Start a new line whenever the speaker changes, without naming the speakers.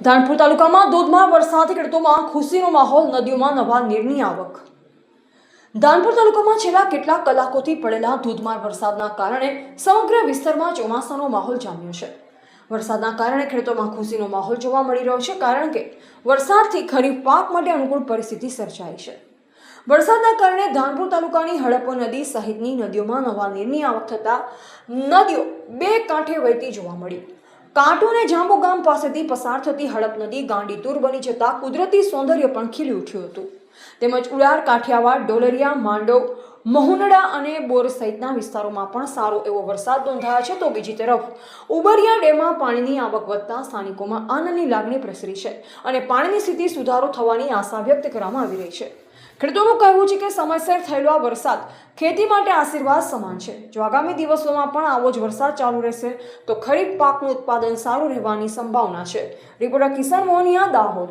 ધાનપુર તાલુકામાં ધોધમાર વરસાદથી ખેડૂતોમાં ખુશીનો માહોલ, નદીઓમાં નવા નીરની આવક। ધાનપુર તાલુકામાં છેલ્લા કેટલાક કલાકોથી પડેલા ધોધમાર વરસાદના કારણે સમગ્ર વિસ્તારમાં ચોમાસાનો માહોલ જામ્યો છે। વરસાદના કારણે ખેડૂતોમાં ખુશીનો માહોલ જોવા મળી રહ્યો છે, કારણ કે વરસાદથી ખરીફ પાક માટે અનુકૂળ પરિસ્થિતિ સર્જાઈ છે। વરસાદના કારણે ધાનપુર તાલુકાની હડપ નદી સહિતની નદીઓમાં નવા નીરની આવક થતાં નદીઓ બે કાંઠે વહેતી જોવા મળી। કાંટો અને જાંબુ ગામ પાસેથી પસાર થતી હડપ નદી ગાંડીતુર બની જતા કુદરતી સૌંદર્ય પણ ખીલી ઉઠ્યું હતું। તેમજ ઉડાર, કાઠિયાવાડ, ડોલરિયા, માંડવ, મહુનડા અને બોર સહિતના વિસ્તારોમાં પણ સારો એવો વરસાદ નોંધાયો છે। તો બીજી તરફ ઉબરિયા ડેમમાં પાણીની આવક વધતા સ્થાનિકોમાં આનંદની લાગણી પ્રસરી છે અને પાણીની સ્થિતિ સુધારો થવાની આશા વ્યક્ત કરવામાં આવી રહી છે। ખેડૂતોનું કહેવું છે કે સમયસર થયેલો આ વરસાદ ખેતી માટે આશીર્વાદ સમાન છે। જો આગામી દિવસોમાં પણ આવો જ વરસાદ ચાલુ રહેશે તો ખરીફ પાકનું ઉત્પાદન સારું રહેવાની સંભાવના છે। રિપોર્ટર કિશન મોહનિયા, દાહોદ।